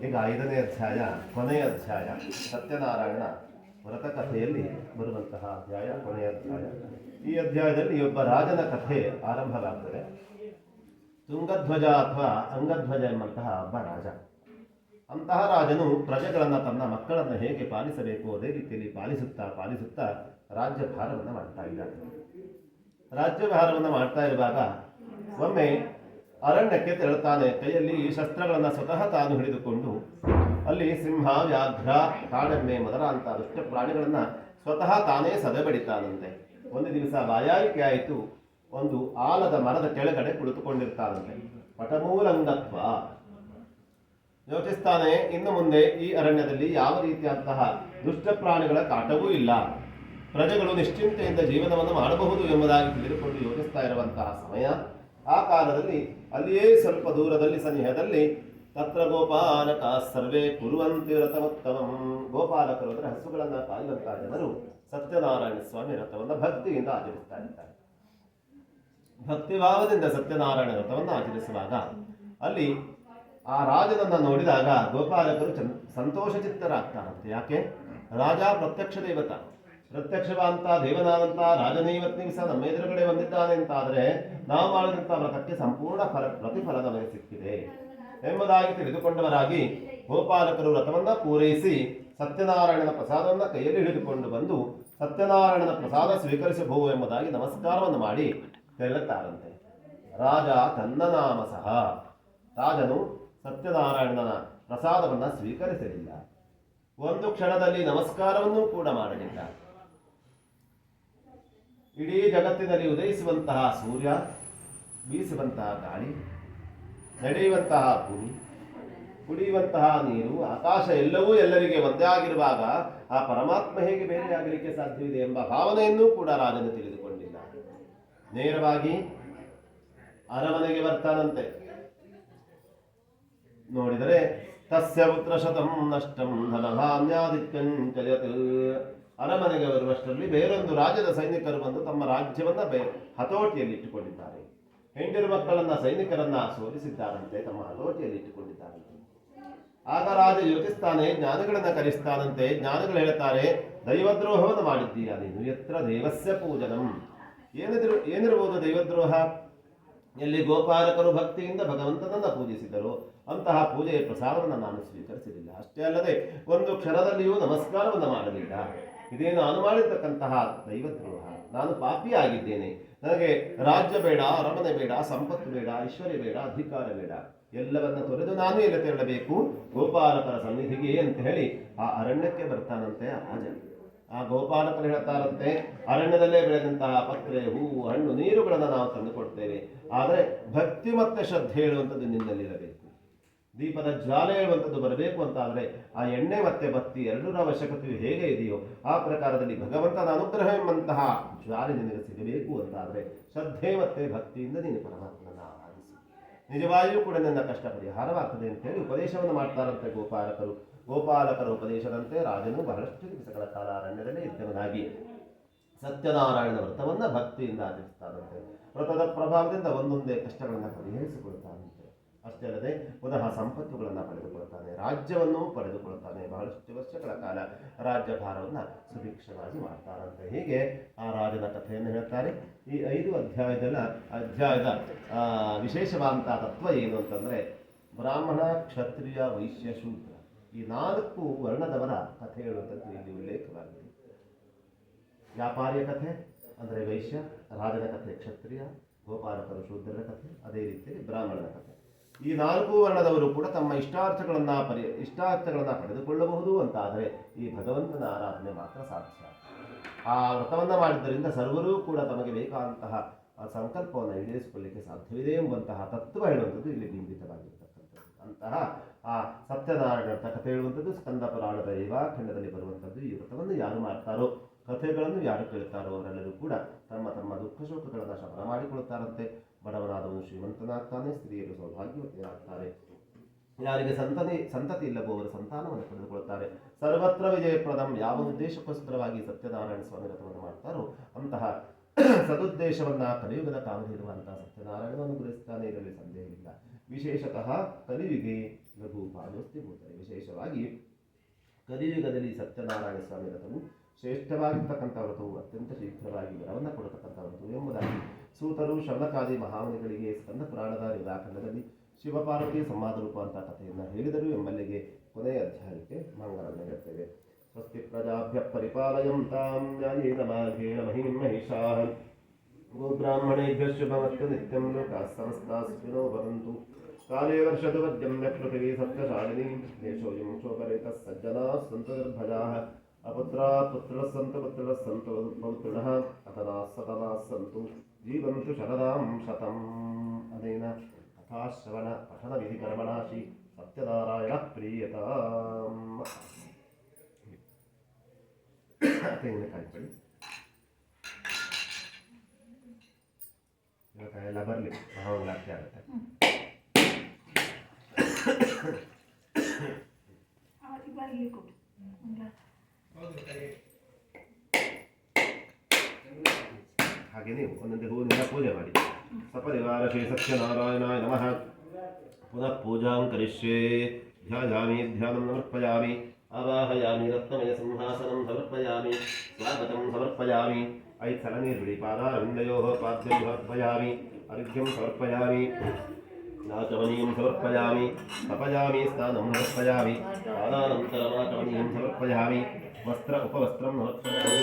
ಈಗ 5ನೇ ಅಧ್ಯಾಯ ಕೊನೆಯ ಅಧ್ಯಾಯ ಸತ್ಯನಾರಾಯಣ ವ್ರತ ಕಥೆಯಲ್ಲಿ ಬರುವಂತಹ ಅಧ್ಯಾಯ ಕೊನೆಯ ಅಧ್ಯಾಯ. ಈ ಅಧ್ಯಾಯದಲ್ಲಿ ಒಬ್ಬ ರಾಜನ ಕಥೆ ಆರಂಭವಾಗ್ತದೆ. ತುಂಗಧ್ವಜ ಅಥವಾ ಅಂಗಧ್ವಜ ಎಂಬಂತಹ ಒಬ್ಬ ರಾಜ. ಅಂತಹ ರಾಜನು ಪ್ರಜೆಗಳನ್ನು ತನ್ನ ಮಕ್ಕಳನ್ನು ಹೇಗೆ ಪಾಲಿಸಬೇಕು ಅದೇ ರೀತಿಯಲ್ಲಿ ಪಾಲಿಸುತ್ತಾ ರಾಜ್ಯಭಾರವನ್ನು ಮಾಡ್ತಾ ಇದ್ದಾನೆ. ರಾಜ್ಯಭಾರವನ್ನು ಮಾಡ್ತಾ ಇರುವಾಗ ಒಮ್ಮೆ ಅರಣ್ಯಕ್ಕೆ ತೆರಳುತ್ತಾನೆ. ಕೈಯಲ್ಲಿ ಶಸ್ತ್ರಗಳನ್ನು ಸ್ವತಃ ತಾನು ಹಿಡಿದುಕೊಂಡು ಅಲ್ಲಿ ಸಿಂಹ, ವ್ಯಾಘ್ರ, ಕಾಡೆಮ್ಮೆ ಮೊದಲಾದಂಥ ದುಷ್ಟ ಪ್ರಾಣಿಗಳನ್ನು ಸ್ವತಃ ತಾನೇ ಸದೆಬಡಿತಾನಂತೆ. ಒಂದು ದಿವಸ ಬಾಯಾರಿಕೆ ಆಯಿತು. ಒಂದು ಆಲದ ಮರದ ಕೆಳಗಡೆ ಕುಳಿತುಕೊಂಡಿರ್ತಾನಂತೆ. ಪಟಮೂಲಂಗತ್ವ ಯೋಚಿಸ್ತಾನೆ, ಇನ್ನು ಮುಂದೆ ಈ ಅರಣ್ಯದಲ್ಲಿ ಯಾವ ರೀತಿಯಂತಹ ದುಷ್ಟ ಪ್ರಾಣಿಗಳ ಕಾಟವೂ ಇಲ್ಲ, ಪ್ರಜೆಗಳು ನಿಶ್ಚಿಂತೆಯಿಂದ ಜೀವನವನ್ನು ಮಾಡಬಹುದು ಎಂಬುದಾಗಿ ತಿಳಿದುಕೊಂಡು ಯೋಚಿಸ್ತಾ ಇರುವಂತಹ ಸಮಯ. ಆ ಕಾಲದಲ್ಲಿ ಅಲ್ಲಿಯೇ ಸ್ವಲ್ಪ ದೂರದಲ್ಲಿ ಸನಿಹದಲ್ಲಿ ತತ್ರ ಗೋಪಾಲಕ ಸರ್ವೇ ಕುರುವಂತೆ ರಥವತ್ತಮಂ. ಗೋಪಾಲಕರು ಅಂದರೆ ಹಸುಗಳನ್ನು ಕಾಯುವಂತಹ ಜನರು ಸತ್ಯನಾರಾಯಣ ಸ್ವಾಮಿ ರಥವನ್ನು ಭಕ್ತಿಯಿಂದ ಆಚರಿಸ್ತಾ ಇದ್ದಾರೆ. ಭಕ್ತಿಭಾವದಿಂದ ಸತ್ಯನಾರಾಯಣ ವ್ರತವನ್ನು ಆಚರಿಸುವಾಗ ಅಲ್ಲಿ ಆ ರಾಜನನ್ನು ನೋಡಿದಾಗ ಗೋಪಾಲಕರು ಸಂತೋಷಚಿತ್ತರಾಗ್ತಾರಂತೆ. ಯಾಕೆ? ರಾಜ ಪ್ರತ್ಯಕ್ಷ ದೇವತ, ಪ್ರತ್ಯಕ್ಷವಾದಂಥ ದೇವನಾದಂಥ ರಾಜನೇ ಇವತ್ತು ದಿವಸ ನಮ್ಮ ಎದುರುಗಡೆ ಬಂದಿದ್ದಾನೆ ಅಂತಾದರೆ ನಾವು ಮಾಡಿದಂಥ ವ್ರತಕ್ಕೆ ಸಂಪೂರ್ಣ ಪ್ರತಿಫಲ ನಮಗೆ ಸಿಕ್ಕಿದೆ ಎಂಬುದಾಗಿ ತಿಳಿದುಕೊಂಡವರಾಗಿ ಗೋಪಾಲಕರು ವ್ರತವನ್ನು ಪೂರೈಸಿ ಸತ್ಯನಾರಾಯಣನ ಪ್ರಸಾದವನ್ನು ಕೈಯಲ್ಲಿ ಹಿಡಿದುಕೊಂಡು ಬಂದು ಸತ್ಯನಾರಾಯಣನ ಪ್ರಸಾದ ಸ್ವೀಕರಿಸಬಹುದು ಎಂಬುದಾಗಿ ನಮಸ್ಕಾರವನ್ನು ಮಾಡಿ ತೆರಳುತ್ತಾರಂತೆ. ರಾಜ ತನ್ನ ನಾಮ ಸಹ ರಾಜನು ಸತ್ಯನಾರಾಯಣನ ಪ್ರಸಾದವನ್ನು ಸ್ವೀಕರಿಸಲಿಲ್ಲ. ಒಂದು ಕ್ಷಣದಲ್ಲಿ ನಮಸ್ಕಾರವನ್ನು ಕೂಡ ಮಾಡಲಿಲ್ಲ. ಇಡೀ ಜಗತ್ತಿನಲ್ಲಿ ಉದಯಿಸುವಂತಹ ಸೂರ್ಯ, ಬೀಸುವಂತಹ ಗಾಳಿ, ನಡೆಯುವಂತಹ ಭೂಮಿ, ಕುಡಿಯುವಂತಹ ನೀರು, ಆಕಾಶ ಎಲ್ಲವೂ ಎಲ್ಲರಿಗೆ ಒಂದೇ ಆಗಿರುವಾಗ ಆ ಪರಮಾತ್ಮ ಹೇಗೆ ಬೇರೆ ಆಗಲಿಕ್ಕೆ ಸಾಧ್ಯವಿದೆ ಎಂಬ ಭಾವನೆಯನ್ನೂ ಕೂಡ ರಾಜನು ತಿಳಿದುಕೊಂಡಿಲ್ಲ. ನೇರವಾಗಿ ಅರಮನೆಗೆ ಬರ್ತಾನಂತೆ. ನೋಡಿದರೆ ತಸ್ಯ ಪುತ್ರ ಶತಂ ನಷ್ಟಂ ಧನಧಾನ್ಯಾದಿತ್ಯಂಚಯತ್. ಅರಮನೆಗೆ ಬರುವಷ್ಟರಲ್ಲಿ ಬೇರೊಂದು ರಾಜ್ಯದ ಸೈನಿಕರು ಬಂದು ತಮ್ಮ ರಾಜ್ಯವನ್ನ ಹತೋಟಿಯಲ್ಲಿ ಇಟ್ಟುಕೊಂಡಿದ್ದಾರೆ. ಹೆಂಡರು ಮಕ್ಕಳನ್ನ ಸೈನಿಕರನ್ನ ಸೋಲಿಸಿದ್ದಾರಂತೆ, ತಮ್ಮ ಹತೋಟಿಯಲ್ಲಿ ಇಟ್ಟುಕೊಂಡಿದ್ದಾರಂತೆ. ಆಗ ರಾಜ ಯೋಚಿಸ್ತಾನೆ, ಜ್ಞಾನಿಗಳನ್ನ ಕರೆಸ್ತಾನಂತೆ. ಜ್ಞಾನಿಗಳು ಹೇಳ್ತಾರೆ, ದೈವದ್ರೋಹವನ್ನು ಮಾಡಿದ್ದೀಯ ನೀನು. ಯತ್ರ ದೇವಸ್ಯ ಪೂಜನಂ. ಏನಿರಬಹುದು ದೈವದ್ರೋಹ? ಎಲ್ಲಿ ಗೋಪಾಲಕರು ಭಕ್ತಿಯಿಂದ ಭಗವಂತನನ್ನ ಪೂಜಿಸಿದರು ಅಂತಹ ಪೂಜೆಯ ಪ್ರಸಾದವನ್ನು ನಾನು ಸ್ವೀಕರಿಸಲಿಲ್ಲ. ಅಷ್ಟೇ ಅಲ್ಲದೆ ಒಂದು ಕ್ಷಣದಲ್ಲಿಯೂ ನಮಸ್ಕಾರವನ್ನು ಮಾಡಲಿಲ್ಲ. ಇದೇ ನಾನು ಮಾಡಿರ್ತಕ್ಕಂತಹ ದೈವದ್ರೋಹ. ನಾನು ಪಾಪಿಯಾಗಿದ್ದೇನೆ. ನನಗೆ ರಾಜ್ಯ ಬೇಡ, ಅರಮನೆ ಬೇಡ, ಸಂಪತ್ತು ಬೇಡ, ಐಶ್ವರ್ಯ ಬೇಡ, ಅಧಿಕಾರ ಬೇಡ. ಎಲ್ಲವನ್ನ ತೊರೆದು ನಾನು ಎಲ್ಲಿ ತೆರಳಬೇಕು? ಗೋಪಾಲಕರ ಸನ್ನಿಧಿಗೆ ಅಂತ ಹೇಳಿ ಆ ಅರಣ್ಯಕ್ಕೆ ಬರ್ತಾನಂತೆ ಆ ರಾಜ. ಆ ಗೋಪಾಲಕರು ಹೇಳ್ತಾರಂತೆ, ಅರಣ್ಯದಲ್ಲೇ ಬೆಳೆದಂತಹ ಪತ್ರೆ, ಹೂವು, ಹಣ್ಣು, ನೀರುಗಳನ್ನು ನಾವು ತಂದುಕೊಡ್ತೇವೆ. ಆದರೆ ಭಕ್ತಿ ಮತ್ತೆ ಶ್ರದ್ಧೆ ಹೇಳುವಂಥದ್ದು ನಿನ್ನಲ್ಲಿರಬೇಕು. ದೀಪದ ಜ್ವಾಲೆ ಹೇಳುವಂಥದ್ದು ಬರಬೇಕು ಅಂತ ಆದರೆ ಆ ಎಣ್ಣೆ ಮತ್ತೆ ಬತ್ತಿ ಎರಡರ ಅವಶ್ಯಕತೆಯು ಹೇಗೆ ಇದೆಯೋ ಆ ಪ್ರಕಾರದಲ್ಲಿ ಭಗವಂತನ ಅನುಗ್ರಹ ಎಂಬಂತಹ ಜ್ವಾಲೆ ನಿನಗೆ ಸಿಗಬೇಕು ಅಂತಾದರೆ ಶ್ರದ್ಧೆ ಮತ್ತೆ ಭಕ್ತಿಯಿಂದ ನೀನು ಪರಮಾತ್ಮನ ಆರಾಧಿಸು. ನಿಜವಾಗಿಯೂ ಕೂಡ ನನ್ನ ಕಷ್ಟ ಪರಿಹಾರವಾಗ್ತದೆ ಅಂತ ಹೇಳಿ ಉಪದೇಶವನ್ನು ಮಾಡ್ತಾರಂತೆ ಗೋಪಾಲಕರು. ಗೋಪಾಲಕರ ಉಪದೇಶದಂತೆ ರಾಜನು ಬಹಳಷ್ಟು ದಿವಸಗಳ ಕಾಲ ಅರಣ್ಯದಲ್ಲೇ ಇದ್ದವನಾಗಿ ಸತ್ಯನಾರಾಯಣ ವ್ರತವನ್ನ ಭಕ್ತಿಯಿಂದ ಆಚರಿಸ್ತಾರಂತೆ. ವ್ರತದ ಪ್ರಭಾವದಿಂದ ಒಂದೊಂದೇ ಕಷ್ಟಗಳನ್ನು ಪರಿಹರಿಸಿಕೊಳ್ತಾನಂತೆ. ಅಷ್ಟೇ ಅಲ್ಲದೆ ಪುನಃ ಸಂಪತ್ತುಗಳನ್ನು ಪಡೆದುಕೊಳ್ತಾನೆ, ರಾಜ್ಯವನ್ನು ಪಡೆದುಕೊಳ್ತಾನೆ. ಬಹಳಷ್ಟು ವರ್ಷಗಳ ಕಾಲ ರಾಜ್ಯಭಾರವನ್ನು ಸುಭಿಕ್ಷವಾಗಿ ಮಾಡ್ತಾರಂತೆ. ಹೀಗೆ ಆ ರಾಜನ ಕಥೆಯನ್ನು ಹೇಳ್ತಾರೆ. ಈ 5 ಅಧ್ಯಾಯದ ವಿಶೇಷವಾದಂತಹ ತತ್ವ ಏನು ಅಂತಂದ್ರೆ, ಬ್ರಾಹ್ಮಣ, ಕ್ಷತ್ರಿಯ, ವೈಶ್ಯ, ಶೂದ್ರ ಈ 4 ವರ್ಣದವರ ಕಥೆ ಹೇಳುವಂಥದ್ದು ಇಲ್ಲಿ ಉಲ್ಲೇಖವಾಗಿದೆ. ವ್ಯಾಪಾರಿಯ ಕಥೆ ಅಂದರೆ ವೈಶ್ಯ, ರಾಜನ ಕಥೆ ಕ್ಷತ್ರಿಯ, ಗೋಪಾಲಕರು ಶೂದ್ರರ ಕಥೆ, ಅದೇ ರೀತಿಯಲ್ಲಿ ಬ್ರಾಹ್ಮಣನ ಕಥೆ. ಈ 4 ವರ್ಣದವರು ಕೂಡ ತಮ್ಮ ಇಷ್ಟಾರ್ಥಗಳನ್ನು ಪಡೆದುಕೊಳ್ಳಬಹುದು ಅಂತ ಆದರೆ ಈ ಭಗವಂತನ ಆರಾಧನೆ ಮಾತ್ರ ಸಾಧ್ಯ. ಆ ವ್ರತವನ್ನು ಮಾಡಿದ್ದರಿಂದ ಸರ್ವರೂ ಕೂಡ ತಮಗೆ ಬೇಕಾದಂತಹ ಸಂಕಲ್ಪವನ್ನು ಈಡೇರಿಸಿಕೊಳ್ಳಲಿಕ್ಕೆ ಸಾಧ್ಯವಿದೆ ಎಂಬಂತಹ ತತ್ವ ಹೇಳುವಂಥದ್ದು ಇಲ್ಲಿ ಬಿಂಬಿತವಾಗಿರ್ತಕ್ಕಂಥದ್ದು. ಅಂತಹ ಆ ಸತ್ಯನಾರಾಯಣ ಕಥೆ ಹೇಳುವಂಥದ್ದು ಸ್ಕಂದ ಪುರಾಣದ ಏವಾಖಂಡದಲ್ಲಿ ಬರುವಂಥದ್ದು. ಈ ವ್ರತವನ್ನು ಯಾರು ಮಾಡ್ತಾರೋ, ಕಥೆಗಳನ್ನು ಯಾರು ಕೇಳ್ತಾರೋ ಅವರೆಲ್ಲರೂ ಕೂಡ ತಮ್ಮ ತಮ್ಮ ದುಃಖ ಶೋಕಗಳನ್ನು ಶಮನ ಮಾಡಿಕೊಳ್ತಾರಂತೆ. ಬಡವನಾದವನು ಶ್ರೀಮಂತನಾಗ್ತಾನೆ, ಸ್ತ್ರೀಯರು ಸೌಭಾಗ್ಯವತಿಯರಾಗ್ತಾರೆ, ಯಾರಿಗೆ ಸಂತತಿ ಇಲ್ಲವೋ ಅವರು ಸಂತಾನವನ್ನು ಪಡೆದುಕೊಳ್ತಾರೆ. ಸರ್ವತ್ರ ವಿಜಯಪ್ರದಂ. ಯಾವ ಉದ್ದೇಶಕ್ಕೋಸ್ಕರವಾಗಿ ಸತ್ಯನಾರಾಯಣ ಸ್ವಾಮಿ ವ್ರತವನ್ನು ಮಾಡ್ತಾರೋ ಅಂತಹ ಸದುದ್ದೇಶವನ್ನ ಕಲಿಯುಗದ ಕಾವಲಿ ಇರುವಂತಹ ಸತ್ಯನಾರಾಯಣವನ್ನು ಗುರುಸ್ತಾನೆ, ಇದರಲ್ಲಿ ಸಂದೇಹವಿಲ್ಲ. ವಿಶೇಷತಃ ಕಲಿಯುಗೆ ಲಘು ಪಾದೋಸ್ತಿ ಭೂತರೆ. ವಿಶೇಷವಾಗಿ ಕಲಿಯುಗದಲ್ಲಿ ಸತ್ಯನಾರಾಯಣ ಸ್ವಾಮಿ ವ್ರತವು ಶ್ರೇಷ್ಠವಾಗಿರ್ತಕ್ಕಂಥ ವ್ರತವು ಅತ್ಯಂತ ಶೀಘ್ರವಾಗಿ ವರವನ್ನು ಕೊಡತಕ್ಕಂಥ ವ್ರತವು ಎಂಬುದಾಗಿ ಸೂತರು ಶೌನಕಾದಿ ಮಹಾಮುನಿಗಳಿಗೆ ಸ್ಕಂದ ಪುರಾಣದ ನಿರಾಕರಣದಲ್ಲಿ ಶಿವಪಾರ್ವತಿ ಸಂವಾದ ರೂಪ ಅಂತ ಕಥೆಯನ್ನು ಹೇಳಿದರು ಎಂಬಲ್ಲಿಗೆ ಕೊನೆಯ ಅಧ್ಯಾಯಕ್ಕೆ ಮಂಗಳವನ್ನು ಹೇಳ್ತೇವೆ. ಸ್ವಸ್ತಿ ಪ್ರಜಾಭ್ಯ ಪರಿಪಾಲಯಂತಾಂ ನ್ಯಾಯೇನ ಮಾರ್ಗೇಣ ಮಹಿಂ ಮಹಿಷಾಃ ಗೋಬ್ರಾಹ್ಮಣೇಭ್ಯ ಶುಭಮಸ್ತು ನಿತ್ಯಂ ಲೋಕಾಃ ಸಮಸ್ತಾಃ ಸುಖಿನೋ ಭವಂತು. ಕಾಲೇ ವರ್ಷತು ವದ್ಯಂ ಪೃಥಿವೀ ಸತ್ಯಶಾಲಿನಿ ದೇಶೋऽಯಂ ಶೋಕರೇತಃ ಸಜ್ಜನಾಃ ಸಂತು ನಿರ್ಭಯಾಃ ಅಪುತ್ರಾಃ ಪುತ್ರಃ ಸಂತು ಪುತ್ರಃ ಸಂತು ಪೌತ್ರಿಣಃ ಅತನಾಃ ಸತನಾಃ ಸಂತು ಜೀವಂತು ಶರದಾಂ ಶತಂ. ಅನೇನ ಕಥಾಶ್ರವಣ ಪಠನ ವಿಧಿ ಕರ್ಮಣಾಶಿ ಸತ್ಯನಾರಾಯಣ ಪ್ರೀಯತಾಂ. ತೆಂಗಿನಕಾಯಿ ಪಡಿ ಎಲ್ಲ ಬರಲಿ ಮಹಾಮಂಗಳಾರತಿ ಆಗುತ್ತೆ. ಹಾಗೆ ನೀವು ಒಂದೊಂದೇ ಹೂವಿನಿಂದ ಪೂಜೆ ಮಾಡಿ. ಸಪರಿವಾರ ಶ್ರೀ ಸತ್ಯನಾರಾಯಣಾಯ ನಮಃ. ಪುನಃ ಪೂಜಾಂ ಕರಿಷ್ಯೆ. ಧ್ಯಾಯಾಮಿ ಧ್ಯಾನಂ ಸಮರ್ಪಯಾಮಿ. ಆವಾಹಯಾಮಿ ರತ್ನಮಯ ಸಿಂಹಾಸನಂ ಸಮರ್ಪಯಾಮಿ. ಸ್ವಾಗತಂ ಸಮರ್ಪಯಾಮಿ. 5 ಸಲ ನೀರು ಬಿಡಿ. ಪಾದಾರವಿಂದಯೋಃ ಪಾದ್ಯಂ ಸಮರ್ಪಯಾಮಿ. ಅರ್ಘ್ಯಂ ಸಮರ್ಪಯಾಮಿ. ನಾಚಮನೀಯಂ ಸಮರ್ಪಯಾಮಿ. ತಪಯಾಮಿ. ಸ್ನಾನಂ ಸಮರ್ಪಯಾಮಿ. ಸ್ನಾನಾನಂತರಮಾಚಮನೀಯಂ ಸಮರ್ಪಯಾಮಿ. ವಸ್ತ್ರ ಉಪವಸ್ತ್ರಂ ಸಮರ್ಪಯಾಮಿ.